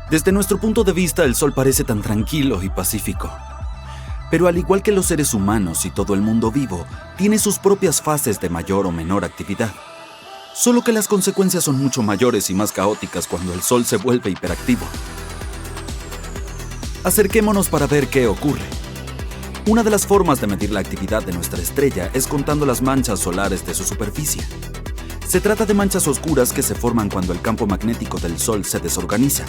Desde nuestro punto de vista, el Sol parece tan tranquilo y pacífico. Pero al igual que los seres humanos y todo el mundo vivo, tiene sus propias fases de mayor o menor actividad. Solo que las consecuencias son mucho mayores y más caóticas cuando el Sol se vuelve hiperactivo. Acerquémonos para ver qué ocurre. Una de las formas de medir la actividad de nuestra estrella es contando las manchas solares de su superficie. Se trata de manchas oscuras que se forman cuando el campo magnético del Sol se desorganiza.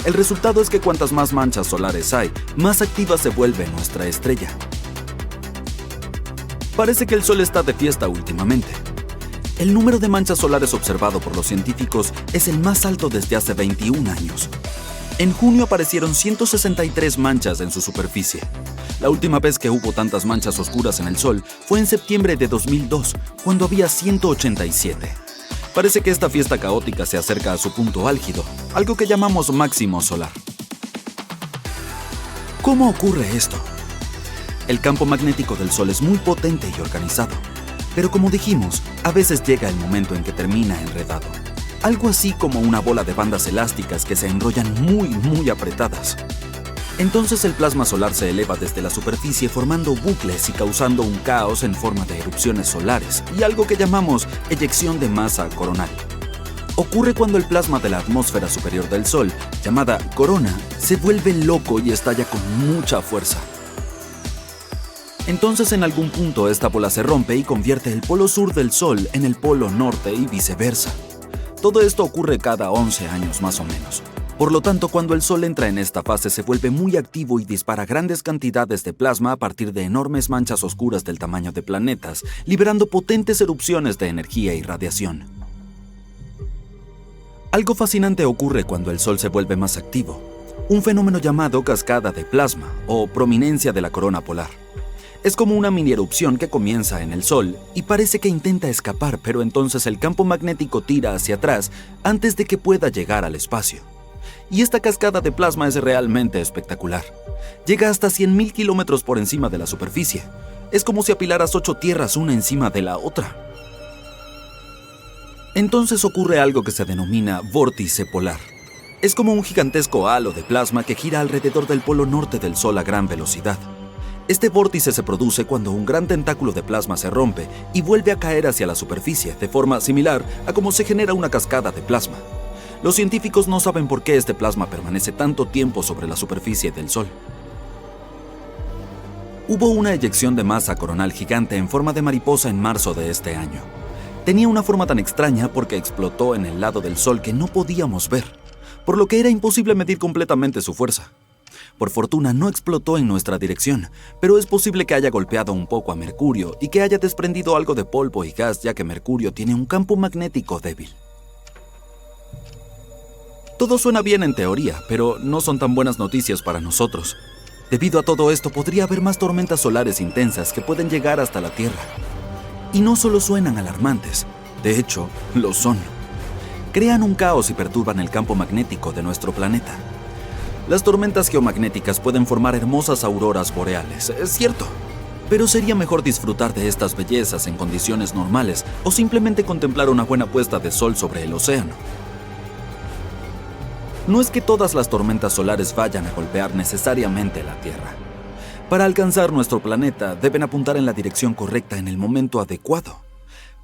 El resultado es que cuantas más manchas solares hay, más activa se vuelve nuestra estrella. Parece que el Sol está de fiesta últimamente. El número de manchas solares observado por los científicos es el más alto desde hace 21 años. En junio aparecieron 163 manchas en su superficie. La última vez que hubo tantas manchas oscuras en el Sol fue en septiembre de 2002, cuando había 187. Parece que esta fiesta caótica se acerca a su punto álgido, algo que llamamos máximo solar. ¿Cómo ocurre esto? El campo magnético del Sol es muy potente y organizado, pero como dijimos, a veces llega el momento en que termina enredado. Algo así como una bola de bandas elásticas que se enrollan muy apretadas. Entonces el plasma solar se eleva desde la superficie formando bucles y causando un caos en forma de erupciones solares y algo que llamamos eyección de masa coronal. Ocurre cuando el plasma de la atmósfera superior del Sol, llamada corona, se vuelve loco y estalla con mucha fuerza. Entonces en algún punto esta bola se rompe y convierte el polo sur del Sol en el polo norte y viceversa. Todo esto ocurre cada 11 años más o menos. Por lo tanto, cuando el Sol entra en esta fase se vuelve muy activo y dispara grandes cantidades de plasma a partir de enormes manchas oscuras del tamaño de planetas, liberando potentes erupciones de energía y radiación. Algo fascinante ocurre cuando el Sol se vuelve más activo, un fenómeno llamado cascada de plasma o prominencia de la corona polar. Es como una mini erupción que comienza en el Sol y parece que intenta escapar, pero entonces el campo magnético tira hacia atrás antes de que pueda llegar al espacio. Y esta cascada de plasma es realmente espectacular. Llega hasta 100.000 kilómetros por encima de la superficie. Es como si apilaras 8 tierras una encima de la otra. Entonces ocurre algo que se denomina vórtice polar. Es como un gigantesco halo de plasma que gira alrededor del polo norte del Sol a gran velocidad. Este vórtice se produce cuando un gran tentáculo de plasma se rompe y vuelve a caer hacia la superficie, de forma similar a cómo se genera una cascada de plasma. Los científicos no saben por qué este plasma permanece tanto tiempo sobre la superficie del Sol. Hubo una eyección de masa coronal gigante en forma de mariposa en marzo de este año. Tenía una forma tan extraña porque explotó en el lado del Sol que no podíamos ver, por lo que era imposible medir completamente su fuerza. Por fortuna no explotó en nuestra dirección, pero es posible que haya golpeado un poco a Mercurio y que haya desprendido algo de polvo y gas, ya que Mercurio tiene un campo magnético débil. Todo suena bien en teoría, pero no son tan buenas noticias para nosotros. Debido a todo esto, podría haber más tormentas solares intensas que pueden llegar hasta la Tierra. Y no solo suenan alarmantes, de hecho, lo son. Crean un caos y perturban el campo magnético de nuestro planeta. Las tormentas geomagnéticas pueden formar hermosas auroras boreales, es cierto. Pero sería mejor disfrutar de estas bellezas en condiciones normales o simplemente contemplar una buena puesta de sol sobre el océano. No es que todas las tormentas solares vayan a golpear necesariamente la Tierra. Para alcanzar nuestro planeta, deben apuntar en la dirección correcta en el momento adecuado.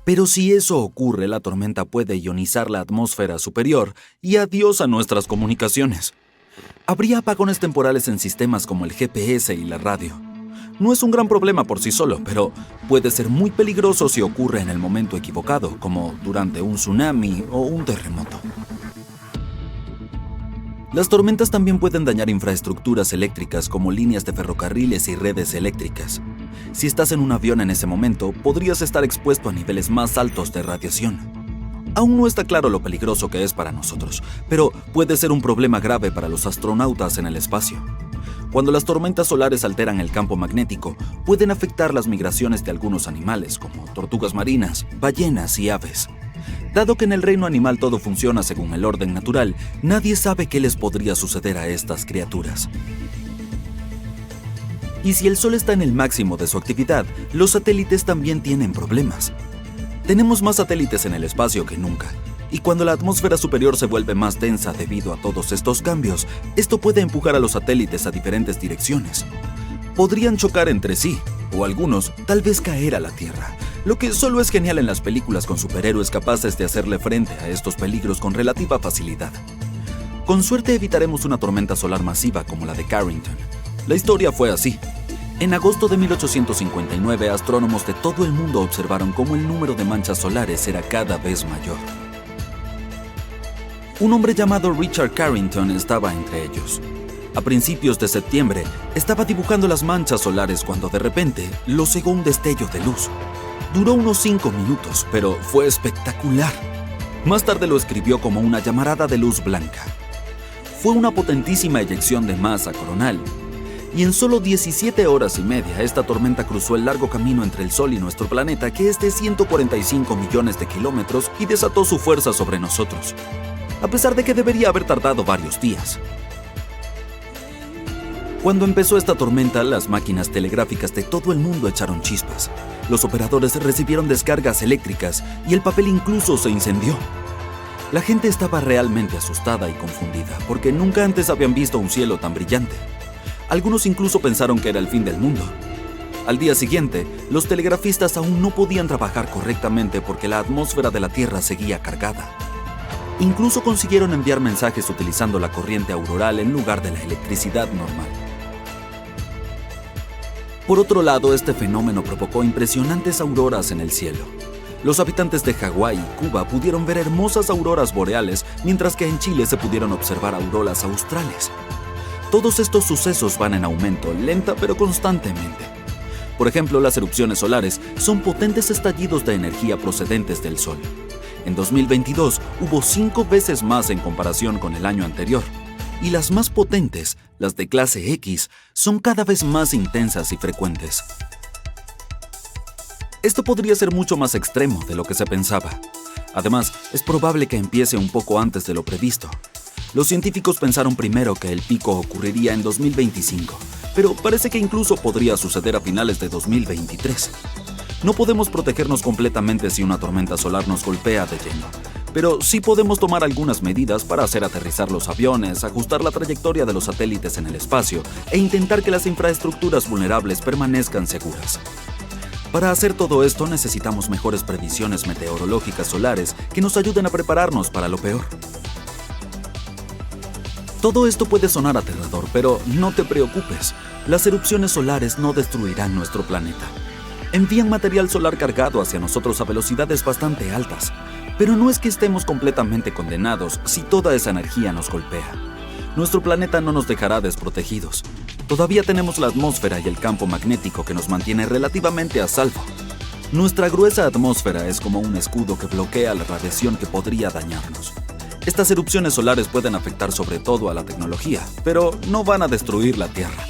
Pero si eso ocurre, la tormenta puede ionizar la atmósfera superior y adiós a nuestras comunicaciones. Habría apagones temporales en sistemas como el GPS y la radio. No es un gran problema por sí solo, pero puede ser muy peligroso si ocurre en el momento equivocado, como durante un tsunami o un terremoto. Las tormentas también pueden dañar infraestructuras eléctricas como líneas de ferrocarriles y redes eléctricas. Si estás en un avión en ese momento, podrías estar expuesto a niveles más altos de radiación. Aún no está claro lo peligroso que es para nosotros, pero puede ser un problema grave para los astronautas en el espacio. Cuando las tormentas solares alteran el campo magnético, pueden afectar las migraciones de algunos animales, como tortugas marinas, ballenas y aves. Dado que en el reino animal todo funciona según el orden natural, nadie sabe qué les podría suceder a estas criaturas. Y si el Sol está en el máximo de su actividad, los satélites también tienen problemas. Tenemos más satélites en el espacio que nunca, Y cuando la atmósfera superior se vuelve más densa debido a todos estos cambios, esto puede empujar a los satélites a diferentes direcciones. Podrían chocar entre sí, o algunos tal vez caer a la Tierra, lo que solo es genial en las películas con superhéroes capaces de hacerle frente a estos peligros con relativa facilidad. Con suerte evitaremos una tormenta solar masiva como la de Carrington. La historia fue así. En agosto de 1859, astrónomos de todo el mundo observaron cómo el número de manchas solares era cada vez mayor. Un hombre llamado Richard Carrington estaba entre ellos. A principios de septiembre, estaba dibujando las manchas solares cuando de repente lo cegó un destello de luz. Duró unos 5 minutos, pero fue espectacular. Más tarde lo escribió como una llamarada de luz blanca. Fue una potentísima eyección de masa coronal, y en solo 17 horas y media esta tormenta cruzó el largo camino entre el Sol y nuestro planeta, que es de 145 millones de kilómetros, y desató su fuerza sobre nosotros, a pesar de que debería haber tardado varios días. Cuando empezó esta tormenta, las máquinas telegráficas de todo el mundo echaron chispas. Los operadores recibieron descargas eléctricas y el papel incluso se incendió. La gente estaba realmente asustada y confundida porque nunca antes habían visto un cielo tan brillante. Algunos incluso pensaron que era el fin del mundo. Al día siguiente, los telegrafistas aún no podían trabajar correctamente porque la atmósfera de la Tierra seguía cargada. Incluso consiguieron enviar mensajes utilizando la corriente auroral en lugar de la electricidad normal. Por otro lado, este fenómeno provocó impresionantes auroras en el cielo. Los habitantes de Hawái y Cuba pudieron ver hermosas auroras boreales, mientras que en Chile se pudieron observar auroras australes. Todos estos sucesos van en aumento, lenta pero constantemente. Por ejemplo, las erupciones solares son potentes estallidos de energía procedentes del Sol. En 2022 hubo 5 veces más en comparación con el año anterior. Y las más potentes, las de clase X, son cada vez más intensas y frecuentes. Esto podría ser mucho más extremo de lo que se pensaba. Además, es probable que empiece un poco antes de lo previsto. Los científicos pensaron primero que el pico ocurriría en 2025, pero parece que incluso podría suceder a finales de 2023. No podemos protegernos completamente si una tormenta solar nos golpea de lleno, pero sí podemos tomar algunas medidas para hacer aterrizar los aviones, ajustar la trayectoria de los satélites en el espacio e intentar que las infraestructuras vulnerables permanezcan seguras. Para hacer todo esto necesitamos mejores previsiones meteorológicas solares que nos ayuden a prepararnos para lo peor. Todo esto puede sonar aterrador, pero no te preocupes, las erupciones solares no destruirán nuestro planeta. Envían material solar cargado hacia nosotros a velocidades bastante altas, pero no es que estemos completamente condenados si toda esa energía nos golpea. Nuestro planeta no nos dejará desprotegidos. Todavía tenemos la atmósfera y el campo magnético que nos mantiene relativamente a salvo. Nuestra gruesa atmósfera es como un escudo que bloquea la radiación que podría dañarnos. Estas erupciones solares pueden afectar sobre todo a la tecnología, pero no van a destruir la Tierra.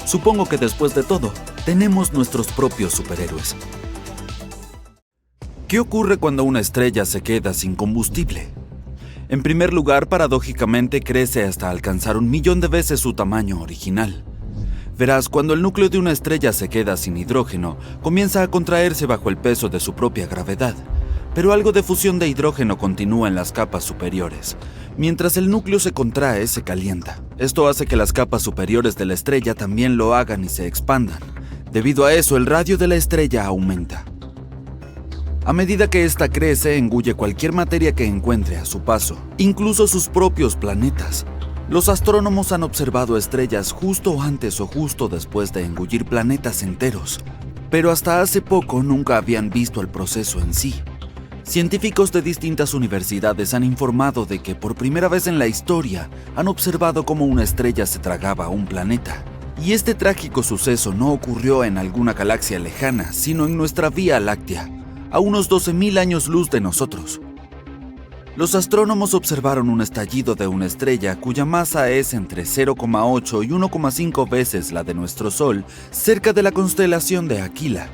Supongo que después de todo, tenemos nuestros propios superhéroes. ¿Qué ocurre cuando una estrella se queda sin combustible? En primer lugar, paradójicamente crece hasta alcanzar 1.000.000 de veces su tamaño original. Verás, cuando el núcleo de una estrella se queda sin hidrógeno, comienza a contraerse bajo el peso de su propia gravedad, pero algo de fusión de hidrógeno continúa en las capas superiores. Mientras el núcleo se contrae, se calienta. Esto hace que las capas superiores de la estrella también lo hagan y se expandan. Debido a eso, el radio de la estrella aumenta. A medida que ésta crece, engulle cualquier materia que encuentre a su paso, incluso sus propios planetas. Los astrónomos han observado estrellas justo antes o justo después de engullir planetas enteros, pero hasta hace poco nunca habían visto el proceso en sí. Científicos de distintas universidades han informado de que por primera vez en la historia han observado cómo una estrella se tragaba a un planeta. Y este trágico suceso no ocurrió en alguna galaxia lejana, sino en nuestra Vía Láctea, a unos 12.000 años luz de nosotros. Los astrónomos observaron un estallido de una estrella cuya masa es entre 0,8 y 1,5 veces la de nuestro Sol, cerca de la constelación de Aquila.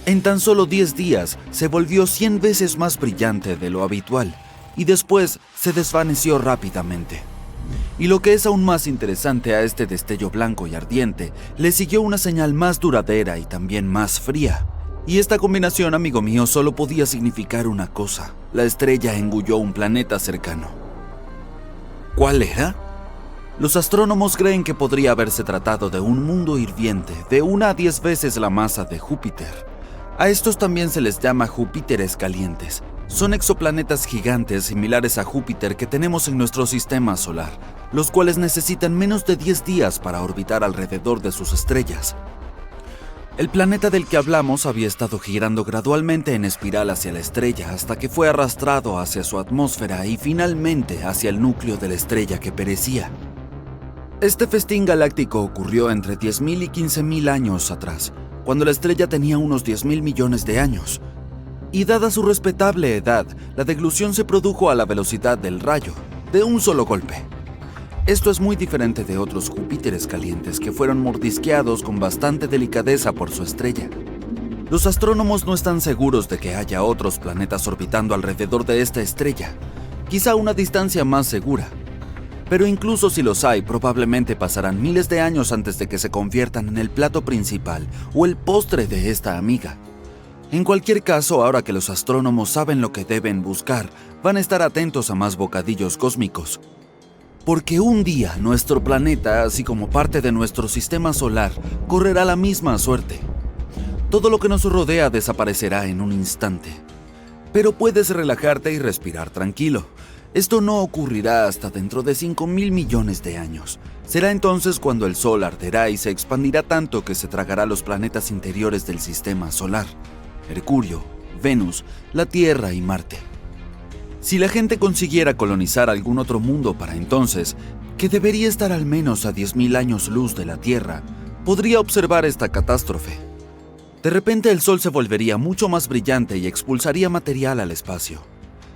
En tan solo 10 días se volvió 100 veces más brillante de lo habitual y después se desvaneció rápidamente. Y lo que es aún más interesante, a este destello blanco y ardiente le siguió una señal más duradera y también más fría. Y esta combinación, amigo mío, solo podía significar una cosa: la estrella engulló un planeta cercano. ¿Cuál era? Los astrónomos creen que podría haberse tratado de un mundo hirviente de 1 a 10 veces la masa de Júpiter. A estos también se les llama Júpiteres calientes. Son exoplanetas gigantes similares a Júpiter que tenemos en nuestro sistema solar, los cuales necesitan menos de 10 días para orbitar alrededor de sus estrellas. El planeta del que hablamos había estado girando gradualmente en espiral hacia la estrella hasta que fue arrastrado hacia su atmósfera y finalmente hacia el núcleo de la estrella que perecía. Este festín galáctico ocurrió entre 10.000 y 15.000 años atrás, cuando la estrella tenía unos 10.000 millones de años. Y dada su respetable edad, la deglución se produjo a la velocidad del rayo, de un solo golpe. Esto es muy diferente de otros Júpiteres calientes que fueron mordisqueados con bastante delicadeza por su estrella. Los astrónomos no están seguros de que haya otros planetas orbitando alrededor de esta estrella, quizá a una distancia más segura. Pero incluso si los hay, probablemente pasarán miles de años antes de que se conviertan en el plato principal o el postre de esta amiga. En cualquier caso, ahora que los astrónomos saben lo que deben buscar, van a estar atentos a más bocadillos cósmicos. Porque un día nuestro planeta, así como parte de nuestro sistema solar, correrá la misma suerte. Todo lo que nos rodea desaparecerá en un instante. Pero puedes relajarte y respirar tranquilo. Esto no ocurrirá hasta dentro de 5.000 millones de años. Será entonces cuando el Sol arderá y se expandirá tanto que se tragará los planetas interiores del sistema solar: Mercurio, Venus, la Tierra y Marte. Si la gente consiguiera colonizar algún otro mundo para entonces, que debería estar al menos a 10.000 años luz de la Tierra, podría observar esta catástrofe. De repente el Sol se volvería mucho más brillante y expulsaría material al espacio.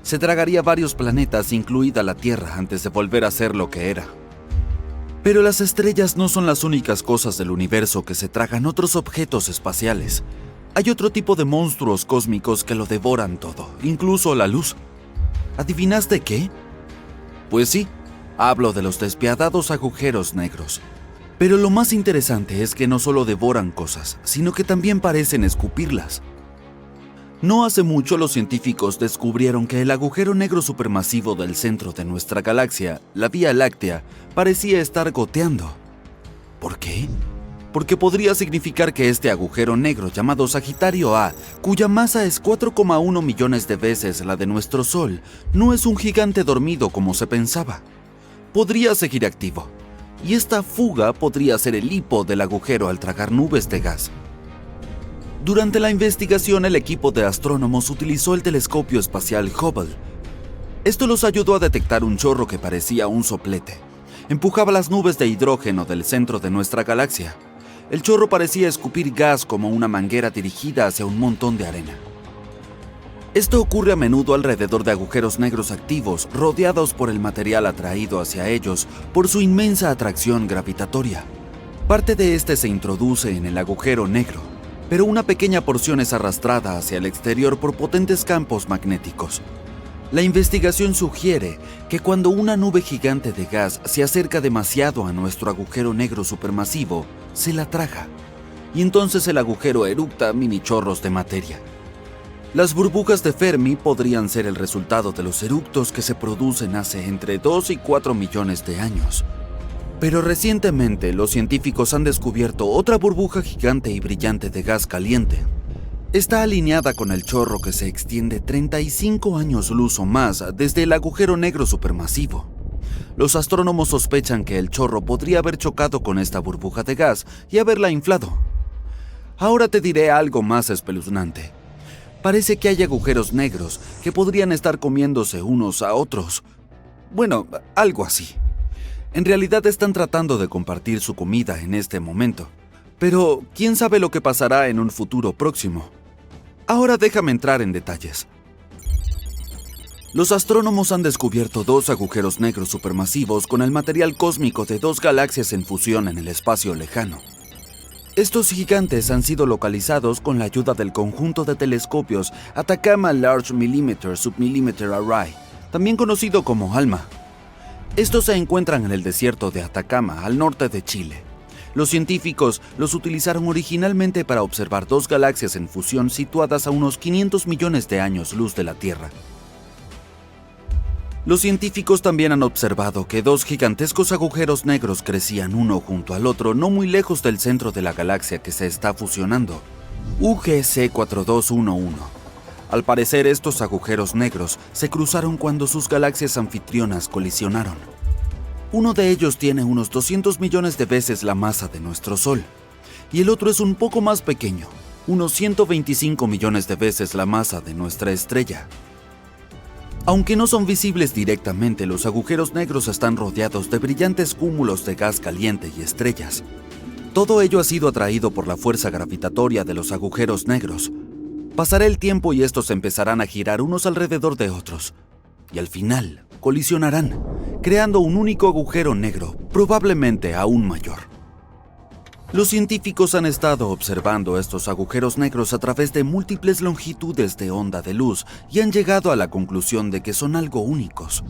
Se tragaría varios planetas, incluida la Tierra, antes de volver a ser lo que era. Pero las estrellas no son las únicas cosas del universo que se tragan otros objetos espaciales. Hay otro tipo de monstruos cósmicos que lo devoran todo, incluso la luz. ¿Adivinaste qué? Pues sí, hablo de los despiadados agujeros negros. Pero lo más interesante es que no solo devoran cosas, sino que también parecen escupirlas. No hace mucho los científicos descubrieron que el agujero negro supermasivo del centro de nuestra galaxia, la Vía Láctea, parecía estar goteando. ¿Por qué? Porque podría significar que este agujero negro llamado Sagitario A, cuya masa es 4,1 millones de veces la de nuestro Sol, no es un gigante dormido como se pensaba. Podría seguir activo, y esta fuga podría ser el hipo del agujero al tragar nubes de gas. Durante la investigación, el equipo de astrónomos utilizó el telescopio espacial Hubble. Esto los ayudó a detectar un chorro que parecía un soplete. Empujaba las nubes de hidrógeno del centro de nuestra galaxia. El chorro parecía escupir gas como una manguera dirigida hacia un montón de arena. Esto ocurre a menudo alrededor de agujeros negros activos, rodeados por el material atraído hacia ellos por su inmensa atracción gravitatoria. Parte de este se introduce en el agujero negro, pero una pequeña porción es arrastrada hacia el exterior por potentes campos magnéticos. La investigación sugiere que cuando una nube gigante de gas se acerca demasiado a nuestro agujero negro supermasivo, se la traga, y entonces el agujero eructa mini chorros de materia. Las burbujas de Fermi podrían ser el resultado de los eructos que se producen hace entre 2 y 4 millones de años. Pero recientemente los científicos han descubierto otra burbuja gigante y brillante de gas caliente. Está alineada con el chorro que se extiende 35 años luz o más desde el agujero negro supermasivo. Los astrónomos sospechan que el chorro podría haber chocado con esta burbuja de gas y haberla inflado. Ahora te diré algo más espeluznante. Parece que hay agujeros negros que podrían estar comiéndose unos a otros. Bueno, algo así. En realidad están tratando de compartir su comida en este momento. Pero, ¿quién sabe lo que pasará en un futuro próximo? Ahora déjame entrar en detalles. Los astrónomos han descubierto 2 agujeros negros supermasivos con el material cósmico de 2 galaxias en fusión en el espacio lejano. Estos gigantes han sido localizados con la ayuda del conjunto de telescopios Atacama Large Millimeter Submillimeter Array, también conocido como ALMA. Estos se encuentran en el desierto de Atacama, al norte de Chile. Los científicos los utilizaron originalmente para observar dos galaxias en fusión situadas a unos 500 millones de años luz de la Tierra. Los científicos también han observado que dos gigantescos agujeros negros crecían uno junto al otro no muy lejos del centro de la galaxia que se está fusionando, UGC 4211. Al parecer, estos agujeros negros se cruzaron cuando sus galaxias anfitrionas colisionaron. Uno de ellos tiene unos 200 millones de veces la masa de nuestro Sol, y el otro es un poco más pequeño, unos 125 millones de veces la masa de nuestra estrella. Aunque no son visibles directamente, los agujeros negros están rodeados de brillantes cúmulos de gas caliente y estrellas. Todo ello ha sido atraído por la fuerza gravitatoria de los agujeros negros. Pasará el tiempo y estos empezarán a girar unos alrededor de otros, y al final colisionarán, creando un único agujero negro, probablemente aún mayor. Los científicos han estado observando estos agujeros negros a través de múltiples longitudes de onda de luz y han llegado a la conclusión de que son algo únicos.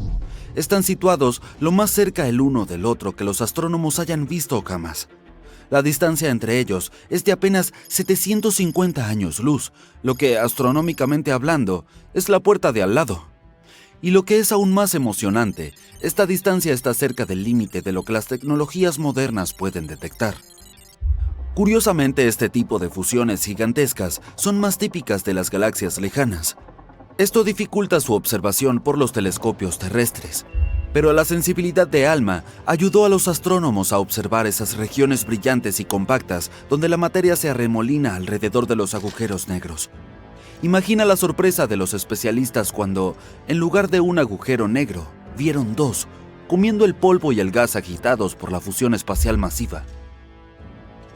Están situados lo más cerca el uno del otro que los astrónomos hayan visto jamás. La distancia entre ellos es de apenas 750 años luz, lo que, astronómicamente hablando, es la puerta de al lado. Y lo que es aún más emocionante, esta distancia está cerca del límite de lo que las tecnologías modernas pueden detectar. Curiosamente, este tipo de fusiones gigantescas son más típicas de las galaxias lejanas. Esto dificulta su observación por los telescopios terrestres, pero la sensibilidad de ALMA ayudó a los astrónomos a observar esas regiones brillantes y compactas donde la materia se arremolina alrededor de los agujeros negros. Imagina la sorpresa de los especialistas cuando, en lugar de un agujero negro, vieron dos, comiendo el polvo y el gas agitados por la fusión espacial masiva.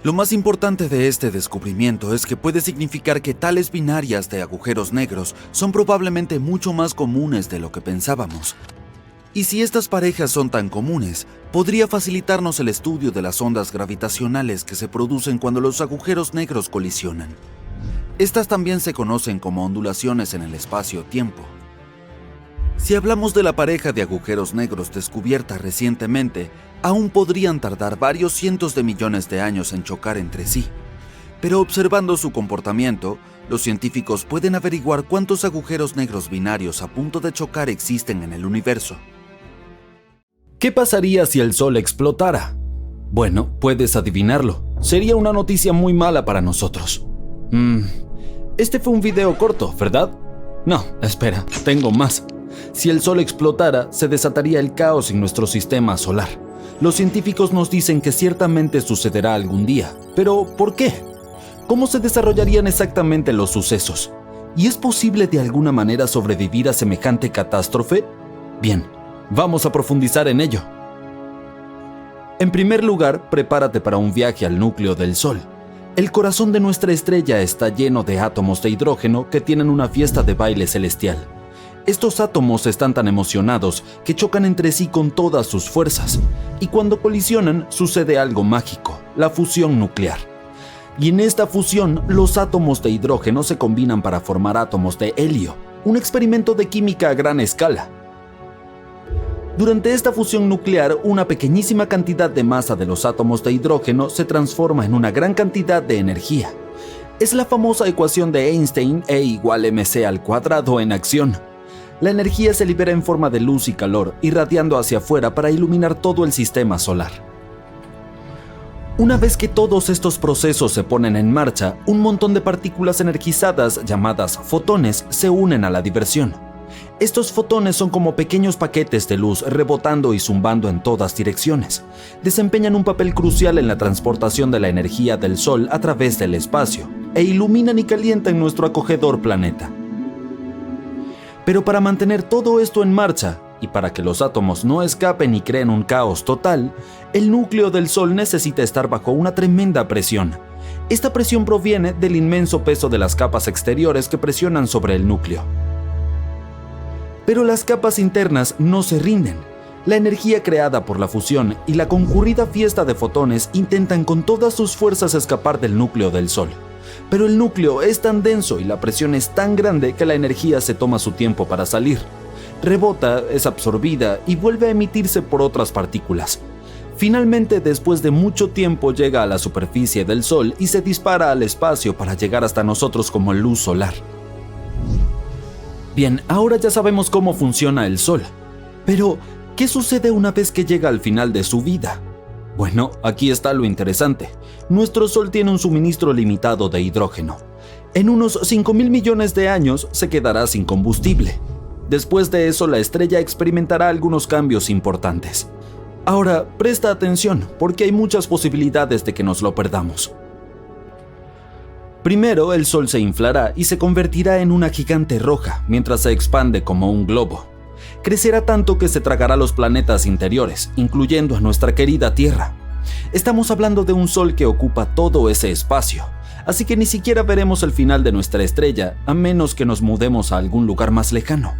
Lo más importante de este descubrimiento es que puede significar que tales binarias de agujeros negros son probablemente mucho más comunes de lo que pensábamos. Y si estas parejas son tan comunes, podría facilitarnos el estudio de las ondas gravitacionales que se producen cuando los agujeros negros colisionan. Estas también se conocen como ondulaciones en el espacio-tiempo. Si hablamos de la pareja de agujeros negros descubierta recientemente, aún podrían tardar varios cientos de millones de años en chocar entre sí. Pero observando su comportamiento, los científicos pueden averiguar cuántos agujeros negros binarios a punto de chocar existen en el universo. ¿Qué pasaría si el Sol explotara? Bueno, puedes adivinarlo. Sería una noticia muy mala para nosotros. Este fue un video corto, ¿verdad? No, espera, tengo más. Si el Sol explotara, se desataría el caos en nuestro sistema solar. Los científicos nos dicen que ciertamente sucederá algún día. ¿Pero por qué? ¿Cómo se desarrollarían exactamente los sucesos? ¿Y es posible de alguna manera sobrevivir a semejante catástrofe? Bien, vamos a profundizar en ello. En primer lugar, prepárate para un viaje al núcleo del Sol. El corazón de nuestra estrella está lleno de átomos de hidrógeno que tienen una fiesta de baile celestial. Estos átomos están tan emocionados que chocan entre sí con todas sus fuerzas, y cuando colisionan sucede algo mágico, la fusión nuclear. Y en esta fusión, los átomos de hidrógeno se combinan para formar átomos de helio, un experimento de química a gran escala. Durante esta fusión nuclear, una pequeñísima cantidad de masa de los átomos de hidrógeno se transforma en una gran cantidad de energía. Es la famosa ecuación de Einstein, E igual mc² en acción. La energía se libera en forma de luz y calor, irradiando hacia afuera para iluminar todo el sistema solar. Una vez que todos estos procesos se ponen en marcha, un montón de partículas energizadas, llamadas fotones, se unen a la diversión. Estos fotones son como pequeños paquetes de luz rebotando y zumbando en todas direcciones. Desempeñan un papel crucial en la transportación de la energía del Sol a través del espacio, e iluminan y calientan nuestro acogedor planeta. Pero para mantener todo esto en marcha, y para que los átomos no escapen y creen un caos total, el núcleo del Sol necesita estar bajo una tremenda presión. Esta presión proviene del inmenso peso de las capas exteriores que presionan sobre el núcleo. Pero las capas internas no se rinden. La energía creada por la fusión y la concurrida fiesta de fotones intentan con todas sus fuerzas escapar del núcleo del Sol. Pero el núcleo es tan denso y la presión es tan grande que la energía se toma su tiempo para salir. Rebota, es absorbida y vuelve a emitirse por otras partículas. Finalmente, después de mucho tiempo, llega a la superficie del Sol y se dispara al espacio para llegar hasta nosotros como luz solar. Bien, ahora ya sabemos cómo funciona el Sol. Pero, ¿qué sucede una vez que llega al final de su vida? Bueno, aquí está lo interesante. Nuestro Sol tiene un suministro limitado de hidrógeno. En unos 5.000 millones de años se quedará sin combustible. Después de eso, la estrella experimentará algunos cambios importantes. Ahora, presta atención, porque hay muchas posibilidades de que nos lo perdamos. Primero, el Sol se inflará y se convertirá en una gigante roja, mientras se expande como un globo. Crecerá tanto que se tragará los planetas interiores, incluyendo a nuestra querida Tierra. Estamos hablando de un Sol que ocupa todo ese espacio, así que ni siquiera veremos el final de nuestra estrella, a menos que nos mudemos a algún lugar más lejano.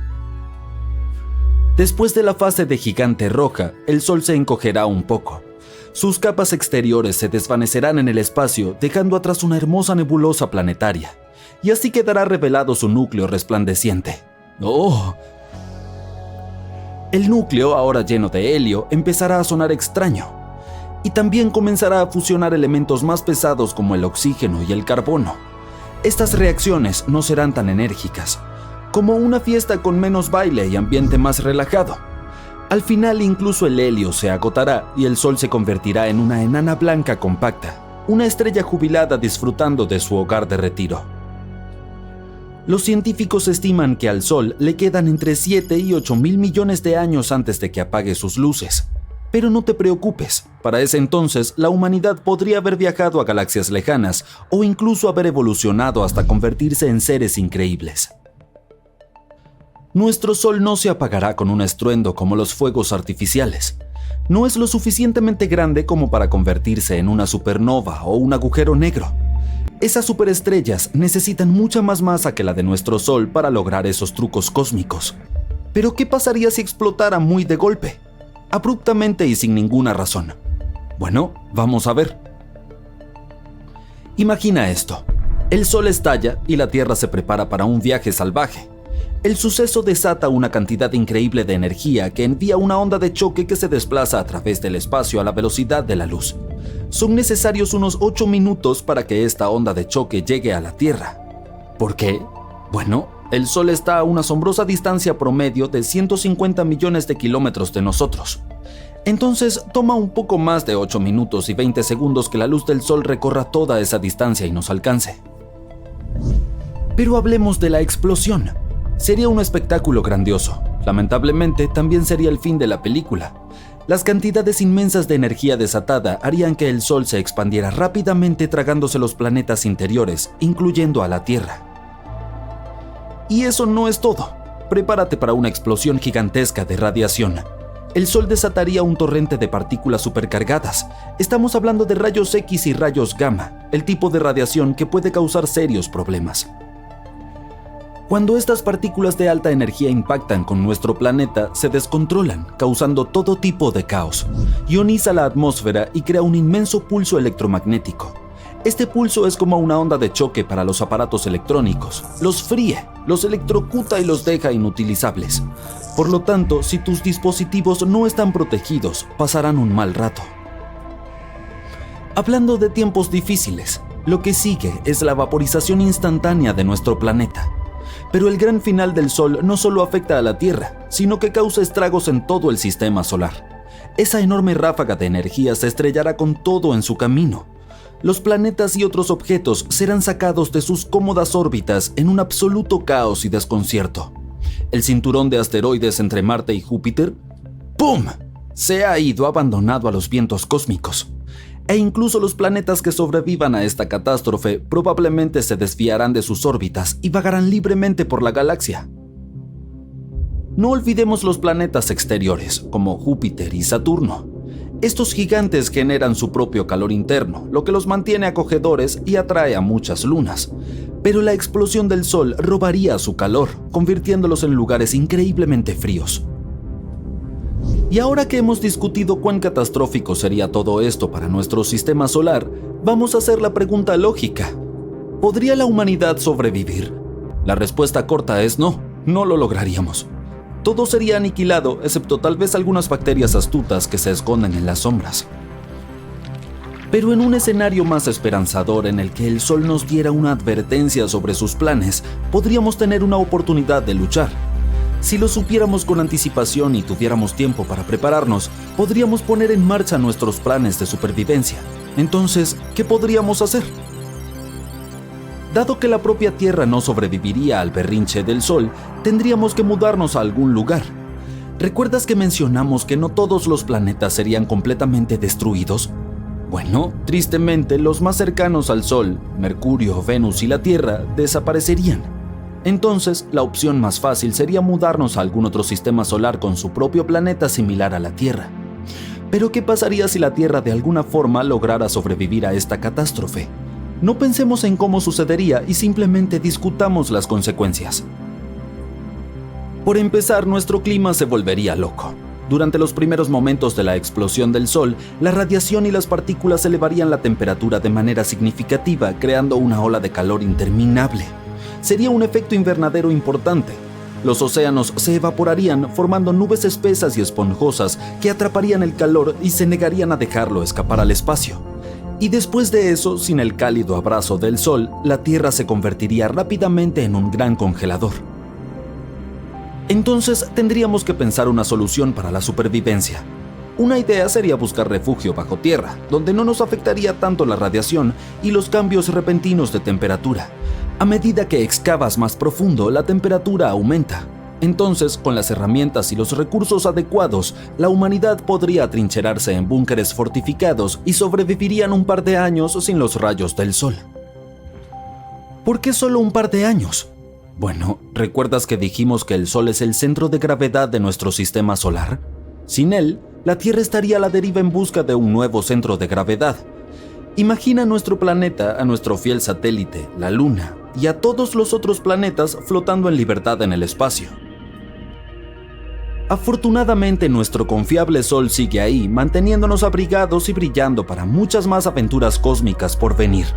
Después de la fase de gigante roja, el Sol se encogerá un poco. Sus capas exteriores se desvanecerán en el espacio, dejando atrás una hermosa nebulosa planetaria, y así quedará revelado su núcleo resplandeciente. ¡Oh! El núcleo, ahora lleno de helio, empezará a sonar extraño, y también comenzará a fusionar elementos más pesados como el oxígeno y el carbono. Estas reacciones no serán tan enérgicas, como una fiesta con menos baile y ambiente más relajado. Al final, incluso el helio se agotará y el Sol se convertirá en una enana blanca compacta, una estrella jubilada disfrutando de su hogar de retiro. Los científicos estiman que al Sol le quedan entre 7 y 8.000 millones de años antes de que apague sus luces. Pero no te preocupes, para ese entonces la humanidad podría haber viajado a galaxias lejanas o incluso haber evolucionado hasta convertirse en seres increíbles. Nuestro Sol no se apagará con un estruendo como los fuegos artificiales. No es lo suficientemente grande como para convertirse en una supernova o un agujero negro. Esas superestrellas necesitan mucha más masa que la de nuestro Sol para lograr esos trucos cósmicos. Pero ¿qué pasaría si explotara muy de golpe? Abruptamente y sin ninguna razón. Bueno, vamos a ver. Imagina esto. El Sol estalla y la Tierra se prepara para un viaje salvaje. El suceso desata una cantidad increíble de energía que envía una onda de choque que se desplaza a través del espacio a la velocidad de la luz. Son necesarios unos 8 minutos para que esta onda de choque llegue a la Tierra. ¿Por qué? Bueno, el Sol está a una asombrosa distancia promedio de 150 millones de kilómetros de nosotros. Entonces, toma un poco más de 8 minutos y 20 segundos que la luz del Sol recorra toda esa distancia y nos alcance. Pero hablemos de la explosión. Sería un espectáculo grandioso. Lamentablemente, también sería el fin de la película. Las cantidades inmensas de energía desatada harían que el Sol se expandiera rápidamente tragándose los planetas interiores, incluyendo a la Tierra. Y eso no es todo. Prepárate para una explosión gigantesca de radiación. El Sol desataría un torrente de partículas supercargadas. Estamos hablando de rayos X y rayos gamma, el tipo de radiación que puede causar serios problemas. Cuando estas partículas de alta energía impactan con nuestro planeta, se descontrolan, causando todo tipo de caos. Ioniza la atmósfera y crea un inmenso pulso electromagnético. Este pulso es como una onda de choque para los aparatos electrónicos. Los fríe, los electrocuta y los deja inutilizables. Por lo tanto, si tus dispositivos no están protegidos, pasarán un mal rato. Hablando de tiempos difíciles, lo que sigue es la vaporización instantánea de nuestro planeta. Pero el gran final del Sol no solo afecta a la Tierra, sino que causa estragos en todo el sistema solar. Esa enorme ráfaga de energía se estrellará con todo en su camino. Los planetas y otros objetos serán sacados de sus cómodas órbitas en un absoluto caos y desconcierto. El cinturón de asteroides entre Marte y Júpiter, ¡pum!, se ha ido abandonado a los vientos cósmicos. E incluso los planetas que sobrevivan a esta catástrofe probablemente se desviarán de sus órbitas y vagarán libremente por la galaxia. No olvidemos los planetas exteriores, como Júpiter y Saturno. Estos gigantes generan su propio calor interno, lo que los mantiene acogedores y atrae a muchas lunas. Pero la explosión del Sol robaría su calor, convirtiéndolos en lugares increíblemente fríos. Y ahora que hemos discutido cuán catastrófico sería todo esto para nuestro sistema solar, vamos a hacer la pregunta lógica. ¿Podría la humanidad sobrevivir? La respuesta corta es no, no lo lograríamos. Todo sería aniquilado, excepto tal vez algunas bacterias astutas que se esconden en las sombras. Pero en un escenario más esperanzador en el que el Sol nos diera una advertencia sobre sus planes, podríamos tener una oportunidad de luchar. Si lo supiéramos con anticipación y tuviéramos tiempo para prepararnos, podríamos poner en marcha nuestros planes de supervivencia. Entonces, ¿qué podríamos hacer? Dado que la propia Tierra no sobreviviría al berrinche del Sol, tendríamos que mudarnos a algún lugar. ¿Recuerdas que mencionamos que no todos los planetas serían completamente destruidos? Bueno, tristemente, los más cercanos al Sol, Mercurio, Venus y la Tierra, desaparecerían. Entonces, la opción más fácil sería mudarnos a algún otro sistema solar con su propio planeta similar a la Tierra. Pero ¿qué pasaría si la Tierra de alguna forma lograra sobrevivir a esta catástrofe? No pensemos en cómo sucedería y simplemente discutamos las consecuencias. Por empezar, nuestro clima se volvería loco. Durante los primeros momentos de la explosión del Sol, la radiación y las partículas elevarían la temperatura de manera significativa, creando una ola de calor interminable. Sería un efecto invernadero importante. Los océanos se evaporarían, formando nubes espesas y esponjosas que atraparían el calor y se negarían a dejarlo escapar al espacio. Y después de eso, sin el cálido abrazo del Sol, la Tierra se convertiría rápidamente en un gran congelador. Entonces tendríamos que pensar una solución para la supervivencia. Una idea sería buscar refugio bajo tierra, donde no nos afectaría tanto la radiación y los cambios repentinos de temperatura. A medida que excavas más profundo, la temperatura aumenta. Entonces, con las herramientas y los recursos adecuados, la humanidad podría atrincherarse en búnkeres fortificados y sobrevivirían un par de años sin los rayos del Sol. ¿Por qué solo un par de años? Bueno, ¿recuerdas que dijimos que el Sol es el centro de gravedad de nuestro sistema solar? Sin él, la Tierra estaría a la deriva en busca de un nuevo centro de gravedad. Imagina nuestro planeta, a nuestro fiel satélite, la Luna, y a todos los otros planetas flotando en libertad en el espacio. Afortunadamente, nuestro confiable Sol sigue ahí, manteniéndonos abrigados y brillando para muchas más aventuras cósmicas por venir.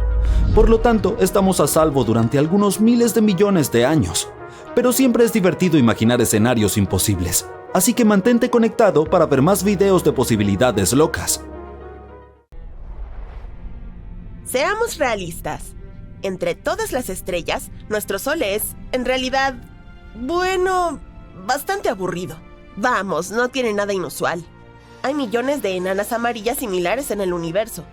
Por lo tanto, estamos a salvo durante algunos miles de millones de años. Pero siempre es divertido imaginar escenarios imposibles. Así que mantente conectado para ver más videos de posibilidades locas. Seamos realistas. Entre todas las estrellas, nuestro Sol es, en realidad, bastante aburrido. Vamos, no tiene nada inusual. Hay millones de enanas amarillas similares en el universo.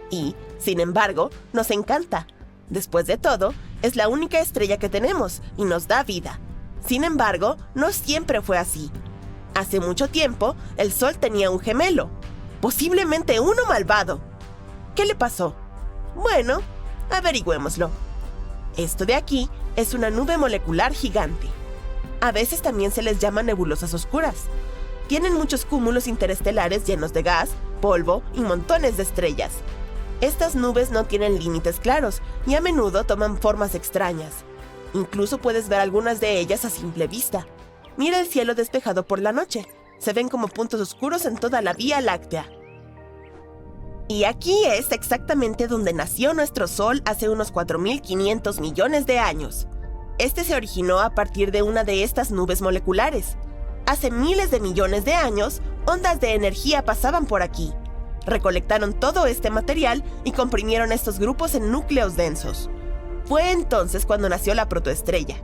Y, sin embargo, nos encanta. Después de todo, es la única estrella que tenemos y nos da vida. Sin embargo, no siempre fue así. Hace mucho tiempo, el Sol tenía un gemelo, posiblemente uno malvado. ¿Qué le pasó? Bueno, averigüémoslo. Esto de aquí es una nube molecular gigante. A veces también se les llama nebulosas oscuras. Tienen muchos cúmulos interestelares llenos de gas, polvo y montones de estrellas. Estas nubes no tienen límites claros y a menudo toman formas extrañas. Incluso puedes ver algunas de ellas a simple vista. Mira el cielo despejado por la noche. Se ven como puntos oscuros en toda la Vía Láctea. Y aquí es exactamente donde nació nuestro Sol hace unos 4.500 millones de años. Este se originó a partir de una de estas nubes moleculares. Hace miles de millones de años, ondas de energía pasaban por aquí. Recolectaron todo este material y comprimieron estos grupos en núcleos densos. Fue entonces cuando nació la protoestrella.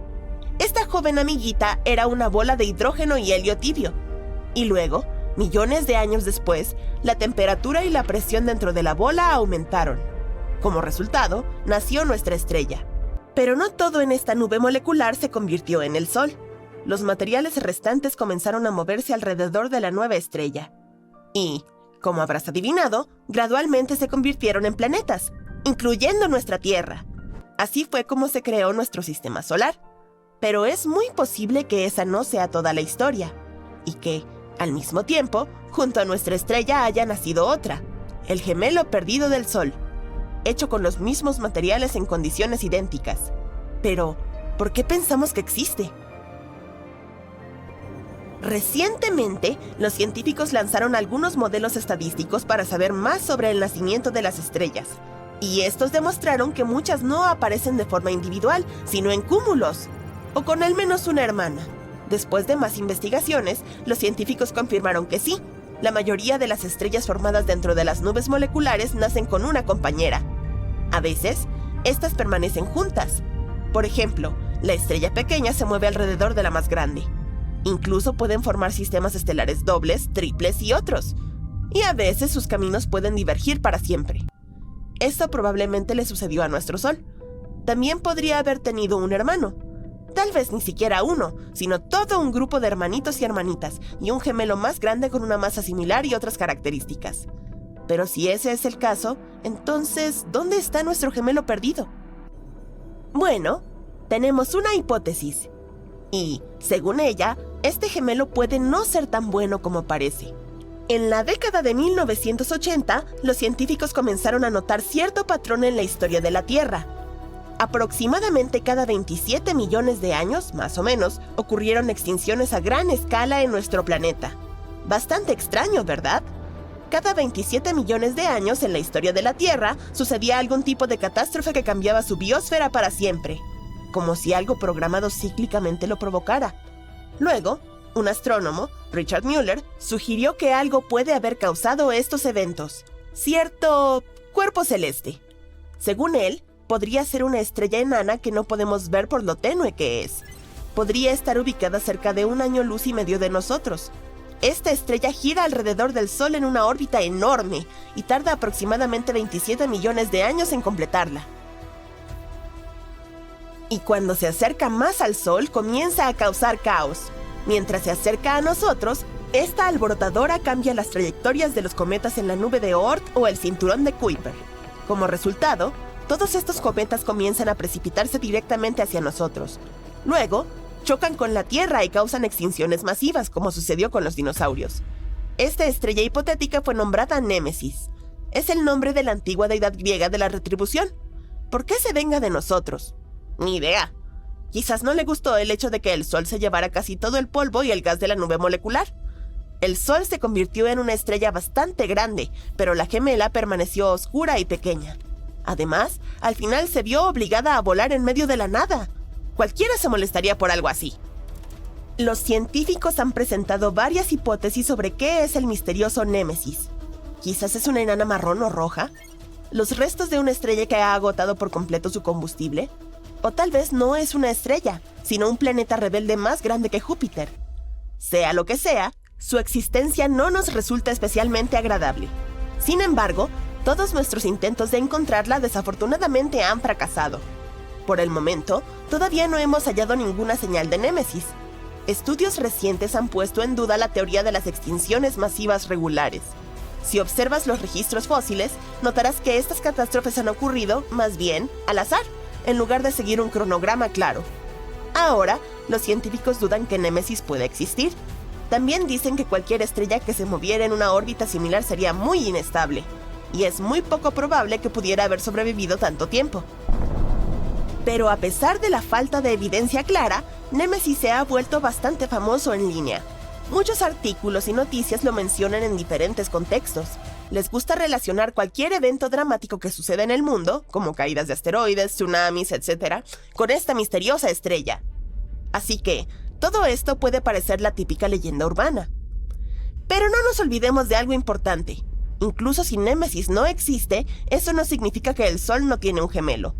Esta joven amiguita era una bola de hidrógeno y helio tibio. Y luego, millones de años después, la temperatura y la presión dentro de la bola aumentaron. Como resultado, nació nuestra estrella. Pero no todo en esta nube molecular se convirtió en el Sol. Los materiales restantes comenzaron a moverse alrededor de la nueva estrella. Y, como habrás adivinado, gradualmente se convirtieron en planetas, incluyendo nuestra Tierra. Así fue como se creó nuestro sistema solar. Pero es muy posible que esa no sea toda la historia, y que, al mismo tiempo, junto a nuestra estrella haya nacido otra, el gemelo perdido del Sol, hecho con los mismos materiales en condiciones idénticas. Pero, ¿por qué pensamos que existe? Recientemente, los científicos lanzaron algunos modelos estadísticos para saber más sobre el nacimiento de las estrellas, y estos demostraron que muchas no aparecen de forma individual, sino en cúmulos, o con al menos una hermana. Después de más investigaciones, los científicos confirmaron que sí. La mayoría de las estrellas formadas dentro de las nubes moleculares nacen con una compañera. A veces, estas permanecen juntas. Por ejemplo, la estrella pequeña se mueve alrededor de la más grande. Incluso pueden formar sistemas estelares dobles, triples y otros. Y a veces sus caminos pueden divergir para siempre. Esto probablemente le sucedió a nuestro Sol. También podría haber tenido un hermano. Tal vez ni siquiera uno, sino todo un grupo de hermanitos y hermanitas, y un gemelo más grande con una masa similar y otras características. Pero si ese es el caso, entonces, ¿dónde está nuestro gemelo perdido? Bueno, tenemos una hipótesis. Y, según ella, este gemelo puede no ser tan bueno como parece. En la década de 1980, los científicos comenzaron a notar cierto patrón en la historia de la Tierra. Aproximadamente cada 27 millones de años, más o menos, ocurrieron extinciones a gran escala en nuestro planeta. Bastante extraño, ¿verdad? Cada 27 millones de años en la historia de la Tierra sucedía algún tipo de catástrofe que cambiaba su biosfera para siempre, como si algo programado cíclicamente lo provocara. Luego, un astrónomo, Richard Mueller, sugirió que algo puede haber causado estos eventos, cierto cuerpo celeste. Según él, podría ser una estrella enana que no podemos ver por lo tenue que es. Podría estar ubicada cerca de 1 año luz y medio de nosotros. Esta estrella gira alrededor del Sol en una órbita enorme y tarda aproximadamente 27 millones de años en completarla. Y cuando se acerca más al Sol, comienza a causar caos. Mientras se acerca a nosotros, esta alborotadora cambia las trayectorias de los cometas en la nube de Oort o el cinturón de Kuiper. Como resultado, todos estos cometas comienzan a precipitarse directamente hacia nosotros. Luego, chocan con la Tierra y causan extinciones masivas, como sucedió con los dinosaurios. Esta estrella hipotética fue nombrada Némesis. Es el nombre de la antigua deidad griega de la retribución. ¿Por qué se venga de nosotros? Ni idea. Quizás no le gustó el hecho de que el Sol se llevara casi todo el polvo y el gas de la nube molecular. El Sol se convirtió en una estrella bastante grande, pero la gemela permaneció oscura y pequeña. Además, al final se vio obligada a volar en medio de la nada. Cualquiera se molestaría por algo así. Los científicos han presentado varias hipótesis sobre qué es el misterioso Némesis. Quizás es una enana marrón o roja, los restos de una estrella que ha agotado por completo su combustible, o tal vez no es una estrella, sino un planeta rebelde más grande que Júpiter. Sea lo que sea, su existencia no nos resulta especialmente agradable. Sin embargo, todos nuestros intentos de encontrarla desafortunadamente han fracasado. Por el momento, todavía no hemos hallado ninguna señal de Némesis. Estudios recientes han puesto en duda la teoría de las extinciones masivas regulares. Si observas los registros fósiles, notarás que estas catástrofes han ocurrido, más bien, al azar, en lugar de seguir un cronograma claro. Ahora, los científicos dudan que Némesis pueda existir. También dicen que cualquier estrella que se moviera en una órbita similar sería muy inestable, y es muy poco probable que pudiera haber sobrevivido tanto tiempo. Pero a pesar de la falta de evidencia clara, Némesis se ha vuelto bastante famoso en línea. Muchos artículos y noticias lo mencionan en diferentes contextos. Les gusta relacionar cualquier evento dramático que suceda en el mundo, como caídas de asteroides, tsunamis, etc., con esta misteriosa estrella. Así que, todo esto puede parecer la típica leyenda urbana. Pero no nos olvidemos de algo importante. Incluso si Némesis no existe, eso no significa que el Sol no tiene un gemelo.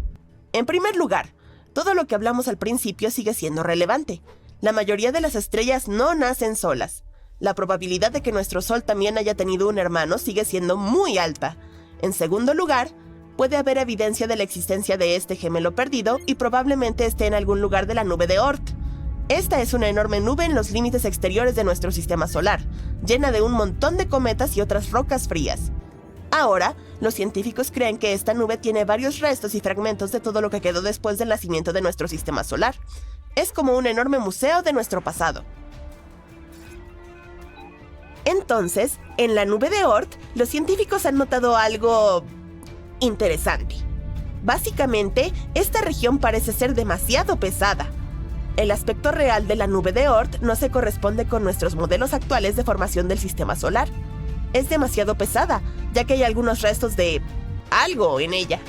En primer lugar, todo lo que hablamos al principio sigue siendo relevante. La mayoría de las estrellas no nacen solas. La probabilidad de que nuestro Sol también haya tenido un hermano sigue siendo muy alta. En segundo lugar, puede haber evidencia de la existencia de este gemelo perdido y probablemente esté en algún lugar de la nube de Oort. Esta es una enorme nube en los límites exteriores de nuestro sistema solar, llena de un montón de cometas y otras rocas frías. Ahora, los científicos creen que esta nube tiene varios restos y fragmentos de todo lo que quedó después del nacimiento de nuestro sistema solar. Es como un enorme museo de nuestro pasado. Entonces, en la nube de Oort, los científicos han notado algo interesante. Básicamente, esta región parece ser demasiado pesada. El aspecto real de la nube de Oort no se corresponde con nuestros modelos actuales de formación del sistema solar. Es demasiado pesada, ya que hay algunos restos de algo en ella.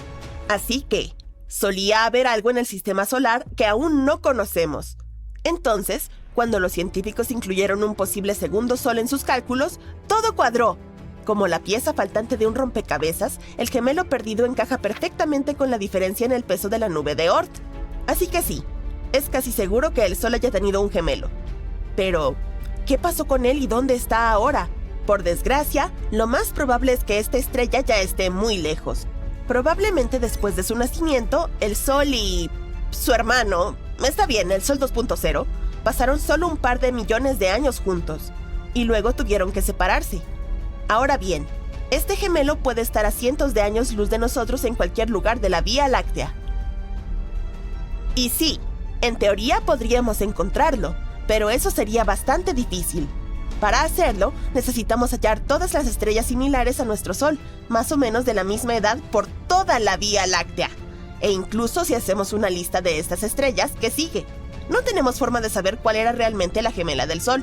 Así que, solía haber algo en el sistema solar que aún no conocemos. Entonces, Cuando los científicos incluyeron un posible segundo sol en sus cálculos, todo cuadró. Como la pieza faltante de un rompecabezas, el gemelo perdido encaja perfectamente con la diferencia en el peso de la nube de Oort. Así que sí, es casi seguro que el Sol haya tenido un gemelo. Pero, ¿qué pasó con él y dónde está ahora? Por desgracia, lo más probable es que esta estrella ya esté muy lejos. Probablemente después de su nacimiento, el Sol y su hermano, está bien, el Sol 2.0, pasaron solo un par de millones de años juntos, y luego tuvieron que separarse. Ahora bien, este gemelo puede estar a cientos de años luz de nosotros en cualquier lugar de la Vía Láctea. Y sí, en teoría podríamos encontrarlo, pero eso sería bastante difícil. Para hacerlo, necesitamos hallar todas las estrellas similares a nuestro Sol, más o menos de la misma edad por toda la Vía Láctea. E incluso si hacemos una lista de estas estrellas, ¿qué sigue? No tenemos forma de saber cuál era realmente la gemela del Sol.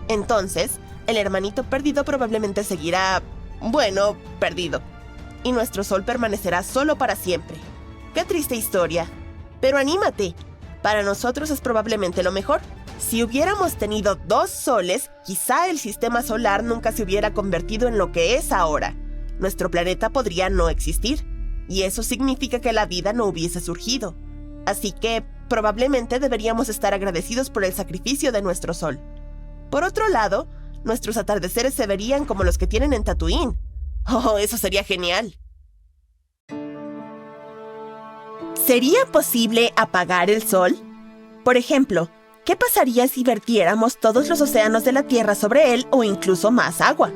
Entonces, el hermanito perdido probablemente seguirá, perdido. Y nuestro Sol permanecerá solo para siempre. ¡Qué triste historia! Pero anímate, para nosotros es probablemente lo mejor. Si hubiéramos tenido 2 soles, quizá el sistema solar nunca se hubiera convertido en lo que es ahora. Nuestro planeta podría no existir, y eso significa que la vida no hubiese surgido. Así que, probablemente deberíamos estar agradecidos por el sacrificio de nuestro Sol. Por otro lado, nuestros atardeceres se verían como los que tienen en Tatooine. ¡Oh, eso sería genial! ¿Sería posible apagar el Sol? Por ejemplo, ¿qué pasaría si vertiéramos todos los océanos de la Tierra sobre él o incluso más agua?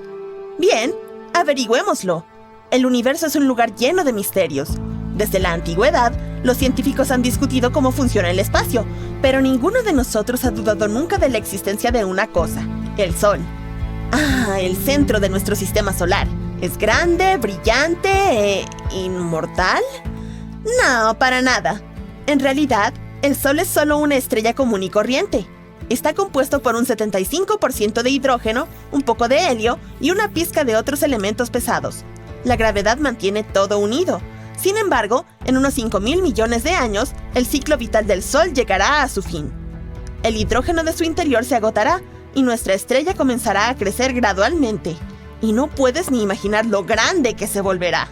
Bien, averigüémoslo. El universo es un lugar lleno de misterios. Desde la antigüedad, los científicos han discutido cómo funciona el espacio, pero ninguno de nosotros ha dudado nunca de la existencia de una cosa: el Sol. El centro de nuestro sistema solar. ¿Es grande, brillante inmortal? No, para nada. En realidad, el Sol es solo una estrella común y corriente. Está compuesto por un 75% de hidrógeno, un poco de helio y una pizca de otros elementos pesados. La gravedad mantiene todo unido. Sin embargo, en unos 5.000 millones de años, el ciclo vital del Sol llegará a su fin. El hidrógeno de su interior se agotará y nuestra estrella comenzará a crecer gradualmente. Y no puedes ni imaginar lo grande que se volverá.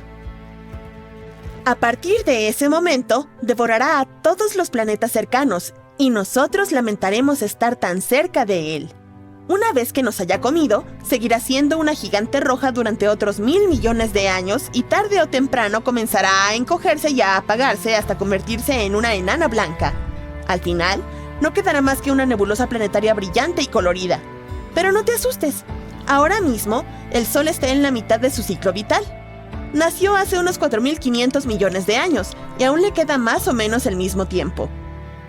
A partir de ese momento, devorará a todos los planetas cercanos, y nosotros lamentaremos estar tan cerca de él. Una vez que nos haya comido, seguirá siendo una gigante roja durante otros 1.000 millones de años y tarde o temprano comenzará a encogerse y a apagarse hasta convertirse en una enana blanca. Al final, no quedará más que una nebulosa planetaria brillante y colorida. Pero no te asustes, ahora mismo el Sol está en la mitad de su ciclo vital. Nació hace unos 4.500 millones de años y aún le queda más o menos el mismo tiempo.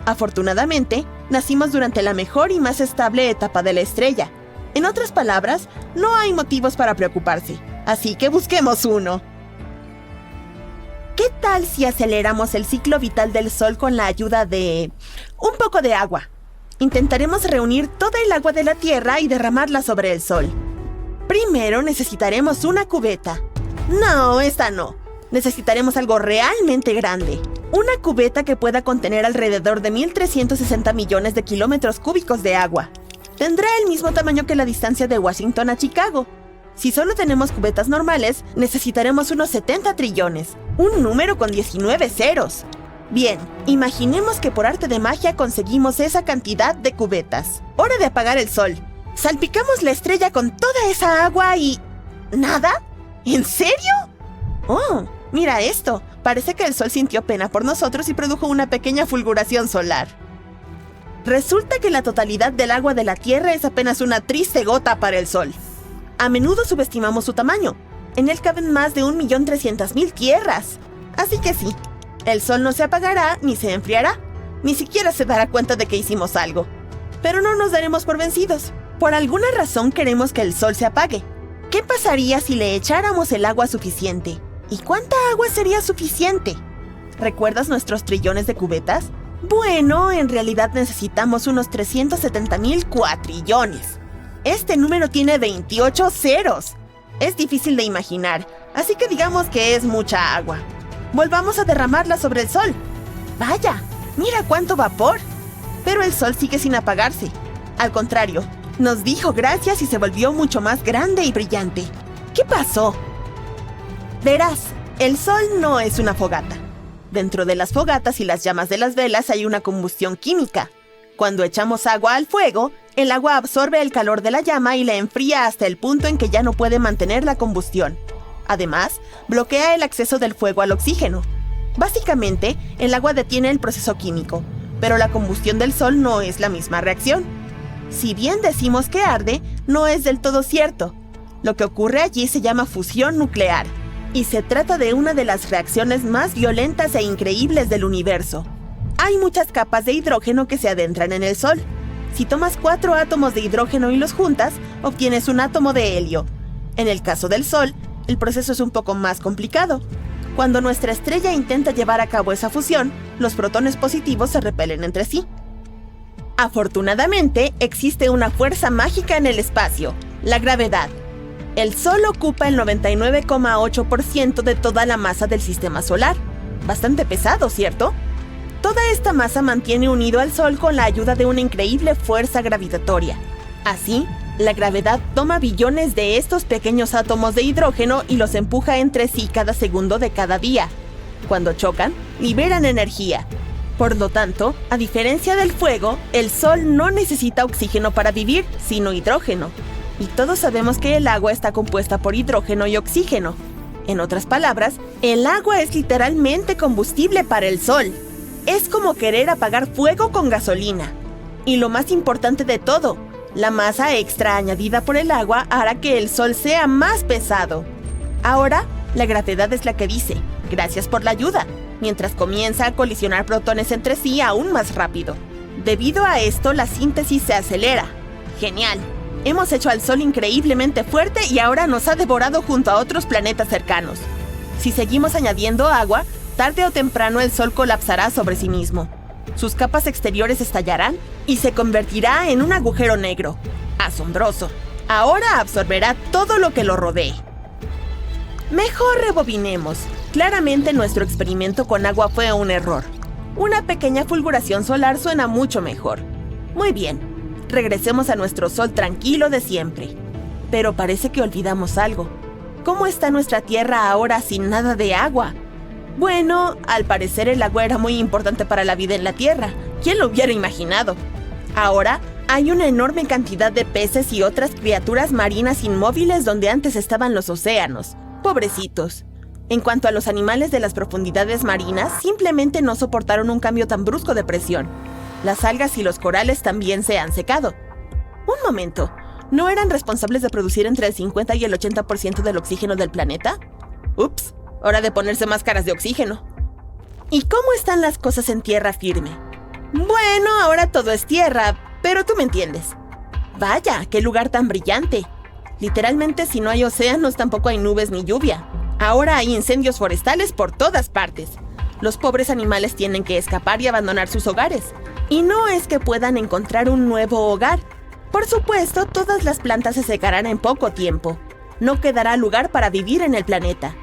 Afortunadamente, nacimos durante la mejor y más estable etapa de la estrella. En otras palabras, no hay motivos para preocuparse, así que busquemos uno. ¿Qué tal si aceleramos el ciclo vital del Sol con la ayuda de un poco de agua? Intentaremos reunir toda el agua de la Tierra y derramarla sobre el Sol. Primero necesitaremos una cubeta. No, esta no. Necesitaremos algo realmente grande. Una cubeta que pueda contener alrededor de 1.360 millones de kilómetros cúbicos de agua. Tendrá el mismo tamaño que la distancia de Washington a Chicago. Si solo tenemos cubetas normales, necesitaremos unos 70 trillones, un número con 19 ceros. Bien, imaginemos que por arte de magia conseguimos esa cantidad de cubetas. ¡Hora de apagar el Sol! Salpicamos la estrella con toda esa agua y... ¿nada? ¿En serio? ¡Oh! Mira esto. Parece que el Sol sintió pena por nosotros y produjo una pequeña fulguración solar. Resulta que la totalidad del agua de la Tierra es apenas una triste gota para el Sol. A menudo subestimamos su tamaño. En él caben más de 1.300.000 tierras. Así que sí, el Sol no se apagará ni se enfriará. Ni siquiera se dará cuenta de que hicimos algo. Pero no nos daremos por vencidos. Por alguna razón queremos que el Sol se apague. ¿Qué pasaría si le echáramos el agua suficiente? ¿Y cuánta agua sería suficiente? ¿Recuerdas nuestros trillones de cubetas? Bueno, en realidad necesitamos unos 370.000 cuatrillones. Este número tiene 28 ceros. Es difícil de imaginar, así que digamos que es mucha agua. Volvamos a derramarla sobre el Sol. ¡Vaya! ¡Mira cuánto vapor! Pero el Sol sigue sin apagarse. Al contrario, nos dijo gracias y se volvió mucho más grande y brillante. ¿Qué pasó? Verás, el sol no es una fogata. Dentro de las fogatas y las llamas de las velas hay una combustión química. Cuando echamos agua al fuego, el agua absorbe el calor de la llama y la enfría hasta el punto en que ya no puede mantener la combustión. Además, bloquea el acceso del fuego al oxígeno. Básicamente, el agua detiene el proceso químico, pero la combustión del sol no es la misma reacción. Si bien decimos que arde, no es del todo cierto. Lo que ocurre allí se llama fusión nuclear, y se trata de una de las reacciones más violentas e increíbles del universo. Hay muchas capas de hidrógeno que se adentran en el Sol. Si tomas 4 átomos de hidrógeno y los juntas, obtienes un átomo de helio. En el caso del Sol, el proceso es un poco más complicado. Cuando nuestra estrella intenta llevar a cabo esa fusión, los protones positivos se repelen entre sí. Afortunadamente, existe una fuerza mágica en el espacio, la gravedad. El Sol ocupa el 99,8% de toda la masa del sistema solar. Bastante pesado, ¿cierto? Toda esta masa mantiene unido al Sol con la ayuda de una increíble fuerza gravitatoria. Así, la gravedad toma billones de estos pequeños átomos de hidrógeno y los empuja entre sí cada segundo de cada día. Cuando chocan, liberan energía. Por lo tanto, a diferencia del fuego, el Sol no necesita oxígeno para vivir, sino hidrógeno. Y todos sabemos que el agua está compuesta por hidrógeno y oxígeno. En otras palabras, el agua es literalmente combustible para el Sol. Es como querer apagar fuego con gasolina. Y lo más importante de todo, la masa extra añadida por el agua hará que el Sol sea más pesado. Ahora, la gravedad es la que dice, gracias por la ayuda, mientras comienza a colisionar protones entre sí aún más rápido. Debido a esto, la síntesis se acelera. ¡Genial! Hemos hecho al Sol increíblemente fuerte y ahora nos ha devorado junto a otros planetas cercanos. Si seguimos añadiendo agua, tarde o temprano el Sol colapsará sobre sí mismo. Sus capas exteriores estallarán y se convertirá en un agujero negro. ¡Asombroso! Ahora absorberá todo lo que lo rodee. Mejor rebobinemos. Claramente nuestro experimento con agua fue un error. Una pequeña fulguración solar suena mucho mejor. Muy bien, regresemos a nuestro Sol tranquilo de siempre. Pero parece que olvidamos algo. ¿Cómo está nuestra Tierra ahora sin nada de agua? Bueno, al parecer el agua era muy importante para la vida en la Tierra. ¿Quién lo hubiera imaginado? Ahora hay una enorme cantidad de peces y otras criaturas marinas inmóviles donde antes estaban los océanos. Pobrecitos. En cuanto a los animales de las profundidades marinas, simplemente no soportaron un cambio tan brusco de presión. Las algas y los corales también se han secado. Un momento, ¿no eran responsables de producir entre el 50 y el 80% del oxígeno del planeta? Ups. Hora de ponerse máscaras de oxígeno. ¿Y cómo están las cosas en tierra firme? Bueno, ahora todo es tierra, pero tú me entiendes. Vaya, qué lugar tan brillante. Literalmente, si no hay océanos, tampoco hay nubes ni lluvia. Ahora hay incendios forestales por todas partes. Los pobres animales tienen que escapar y abandonar sus hogares. Y no es que puedan encontrar un nuevo hogar. Por supuesto, todas las plantas se secarán en poco tiempo. No quedará lugar para vivir en el planeta.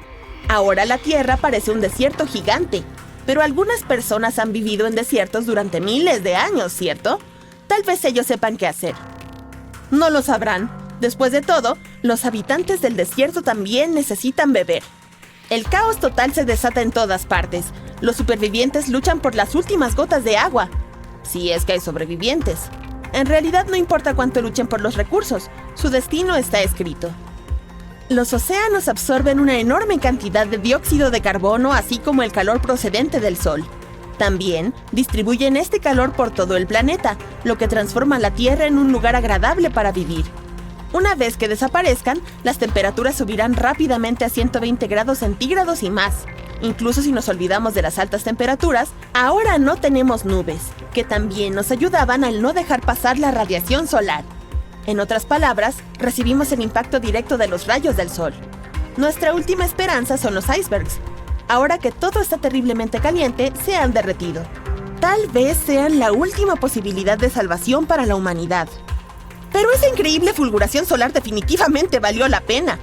Ahora la Tierra parece un desierto gigante, pero algunas personas han vivido en desiertos durante miles de años, ¿cierto? Tal vez ellos sepan qué hacer. No lo sabrán. Después de todo, los habitantes del desierto también necesitan beber. El caos total se desata en todas partes. Los supervivientes luchan por las últimas gotas de agua. Si es que hay sobrevivientes. En realidad no importa cuánto luchen por los recursos, su destino está escrito. Los océanos absorben una enorme cantidad de dióxido de carbono, así como el calor procedente del Sol. También distribuyen este calor por todo el planeta, lo que transforma la Tierra en un lugar agradable para vivir. Una vez que desaparezcan, las temperaturas subirán rápidamente a 120 grados centígrados y más. Incluso si nos olvidamos de las altas temperaturas, ahora no tenemos nubes, que también nos ayudaban al no dejar pasar la radiación solar. En otras palabras, recibimos el impacto directo de los rayos del Sol. Nuestra última esperanza son los icebergs. Ahora que todo está terriblemente caliente, se han derretido. Tal vez sean la última posibilidad de salvación para la humanidad. Pero esa increíble fulguración solar definitivamente valió la pena.